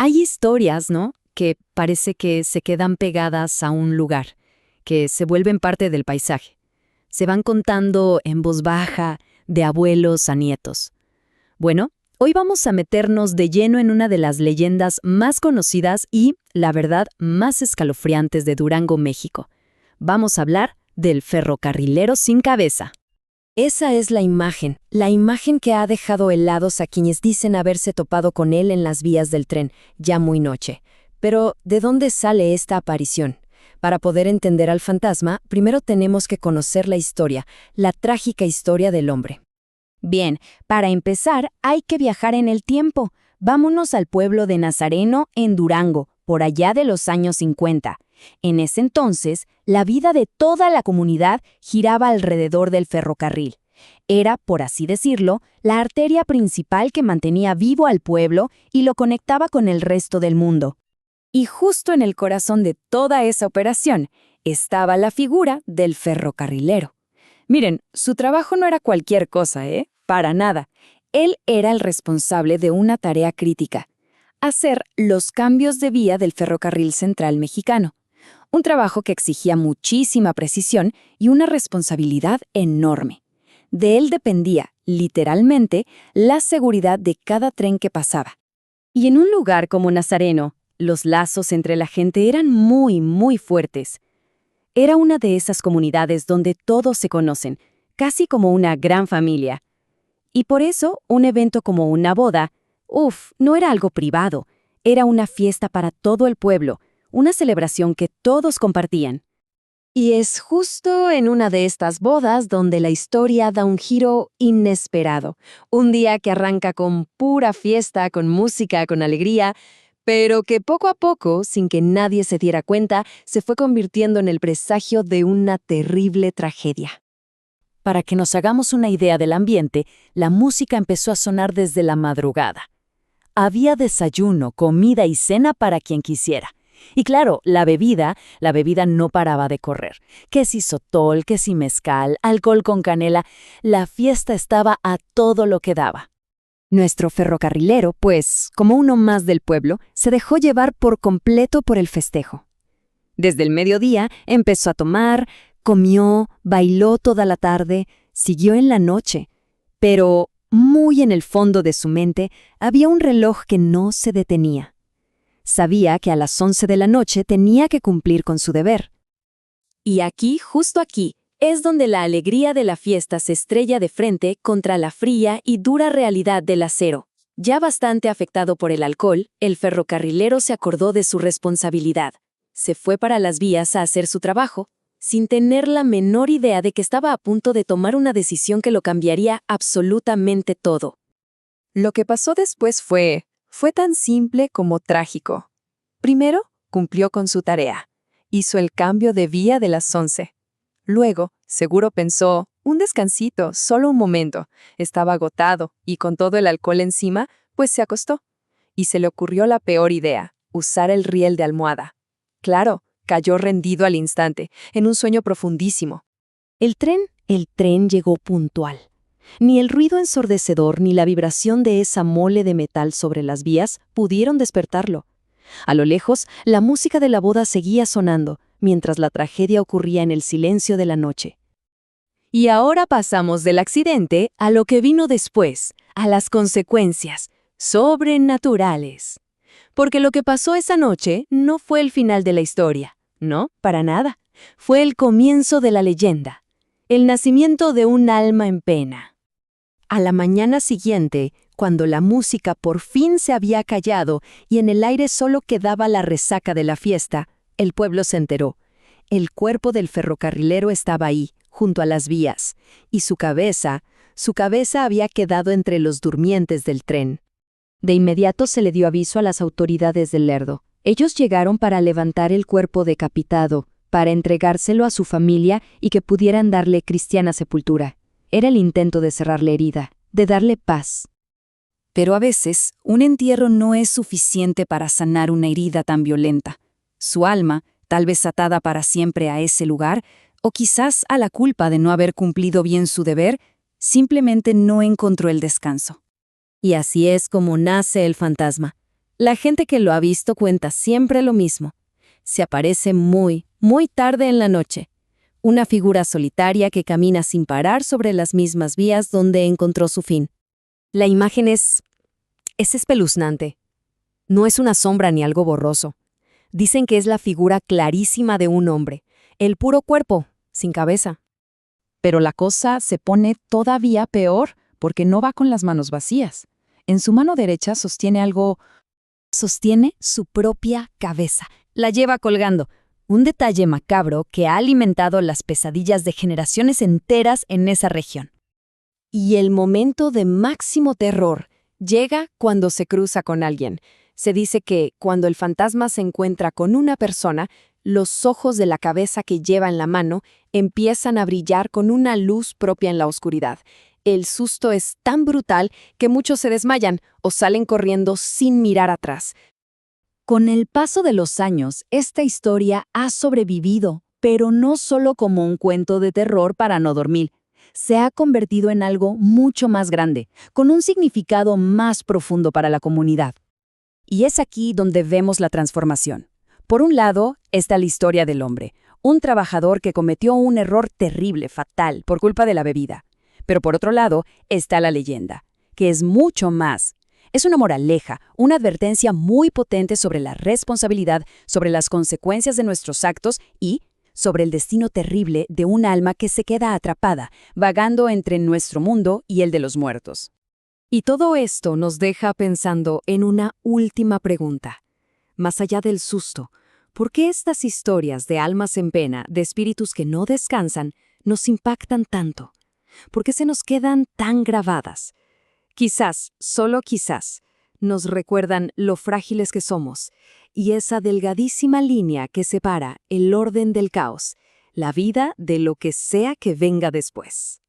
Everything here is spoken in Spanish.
Hay historias, ¿no? Que parece que se quedan pegadas a un lugar, que se vuelven parte del paisaje. Se van contando en voz baja, de abuelos a nietos. Bueno, hoy vamos a meternos de lleno en una de las leyendas más conocidas y, la verdad, más escalofriantes de Durango, México. Vamos a hablar del ferrocarrilero sin cabeza. Esa es la imagen que ha dejado helados a quienes dicen haberse topado con él en las vías del tren, ya muy noche. Pero, ¿de dónde sale esta aparición? Para poder entender al fantasma, primero tenemos que conocer la historia, la trágica historia del hombre. Bien, para empezar, hay que viajar en el tiempo. Vámonos al pueblo de Nazareno, en Durango, por allá de los años 50. En ese entonces, la vida de toda la comunidad giraba alrededor del ferrocarril. Era, por así decirlo, la arteria principal que mantenía vivo al pueblo y lo conectaba con el resto del mundo. Y justo en el corazón de toda esa operación estaba la figura del ferrocarrilero. Miren, su trabajo no era cualquier cosa, Para nada. Él era el responsable de una tarea crítica: hacer los cambios de vía del ferrocarril central mexicano. Un trabajo que exigía muchísima precisión y una responsabilidad enorme. De él dependía, literalmente, la seguridad de cada tren que pasaba. Y en un lugar como Nazareno, los lazos entre la gente eran muy, muy fuertes. Era una de esas comunidades donde todos se conocen, casi como una gran familia. Y por eso, un evento como una boda, no era algo privado, era una fiesta para todo el pueblo, una celebración que todos compartían. Y es justo en una de estas bodas donde la historia da un giro inesperado. Un día que arranca con pura fiesta, con música, con alegría, pero que poco a poco, sin que nadie se diera cuenta, se fue convirtiendo en el presagio de una terrible tragedia. Para que nos hagamos una idea del ambiente, la música empezó a sonar desde la madrugada. Había desayuno, comida y cena para quien quisiera. Y claro, la bebida no paraba de correr. Que si sotol, que si mezcal, alcohol con canela, la fiesta estaba a todo lo que daba. Nuestro ferrocarrilero, pues, como uno más del pueblo, se dejó llevar por completo por el festejo. Desde el mediodía empezó a tomar, comió, bailó toda la tarde, siguió en la noche. Pero, muy en el fondo de su mente, había un reloj que no se detenía. Sabía que a las 11 de la noche tenía que cumplir con su deber. Y aquí, justo aquí, es donde la alegría de la fiesta se estrella de frente contra la fría y dura realidad del acero. Ya bastante afectado por el alcohol, el ferrocarrilero se acordó de su responsabilidad. Se fue para las vías a hacer su trabajo, sin tener la menor idea de que estaba a punto de tomar una decisión que lo cambiaría absolutamente todo. Lo que pasó después fue tan simple como trágico. Primero, cumplió con su tarea. Hizo el cambio de vía de las 11. Luego, seguro pensó, un descansito, solo un momento. Estaba agotado y con todo el alcohol encima, pues se acostó. Y se le ocurrió la peor idea, usar el riel de almohada. Claro, cayó rendido al instante, en un sueño profundísimo. El tren llegó puntual. Ni el ruido ensordecedor ni la vibración de esa mole de metal sobre las vías pudieron despertarlo. A lo lejos, la música de la boda seguía sonando, mientras la tragedia ocurría en el silencio de la noche. Y ahora pasamos del accidente a lo que vino después, a las consecuencias sobrenaturales. Porque lo que pasó esa noche no fue el final de la historia, no, para nada. Fue el comienzo de la leyenda, el nacimiento de un alma en pena. A la mañana siguiente, cuando la música por fin se había callado y en el aire solo quedaba la resaca de la fiesta, el pueblo se enteró. El cuerpo del ferrocarrilero estaba ahí, junto a las vías, y su cabeza había quedado entre los durmientes del tren. De inmediato se le dio aviso a las autoridades del Lerdo. Ellos llegaron para levantar el cuerpo decapitado, para entregárselo a su familia y que pudieran darle cristiana sepultura. Era el intento de cerrar la herida, de darle paz. Pero a veces, un entierro no es suficiente para sanar una herida tan violenta. Su alma, tal vez atada para siempre a ese lugar, o quizás a la culpa de no haber cumplido bien su deber, simplemente no encontró el descanso. Y así es como nace el fantasma. La gente que lo ha visto cuenta siempre lo mismo. Se aparece muy, muy tarde en la noche. Una figura solitaria que camina sin parar sobre las mismas vías donde encontró su fin. La imagen es espeluznante. No es una sombra ni algo borroso. Dicen que es la figura clarísima de un hombre, el puro cuerpo, sin cabeza. Pero la cosa se pone todavía peor porque no va con las manos vacías. En su mano derecha sostiene algo. Sostiene su propia cabeza. La lleva colgando. Un detalle macabro que ha alimentado las pesadillas de generaciones enteras en esa región. Y el momento de máximo terror llega cuando se cruza con alguien. Se dice que cuando el fantasma se encuentra con una persona, los ojos de la cabeza que lleva en la mano empiezan a brillar con una luz propia en la oscuridad. El susto es tan brutal que muchos se desmayan o salen corriendo sin mirar atrás. Con el paso de los años, esta historia ha sobrevivido, pero no solo como un cuento de terror para no dormir. Se ha convertido en algo mucho más grande, con un significado más profundo para la comunidad. Y es aquí donde vemos la transformación. Por un lado, está la historia del hombre, un trabajador que cometió un error terrible, fatal, por culpa de la bebida. Pero por otro lado, está la leyenda, que es mucho más. Es una moraleja, una advertencia muy potente sobre la responsabilidad, sobre las consecuencias de nuestros actos y sobre el destino terrible de un alma que se queda atrapada, vagando entre nuestro mundo y el de los muertos. Y todo esto nos deja pensando en una última pregunta. Más allá del susto, ¿por qué estas historias de almas en pena, de espíritus que no descansan, nos impactan tanto? ¿Por qué se nos quedan tan grabadas? Quizás, solo quizás, nos recuerdan lo frágiles que somos y esa delgadísima línea que separa el orden del caos, la vida de lo que sea que venga después.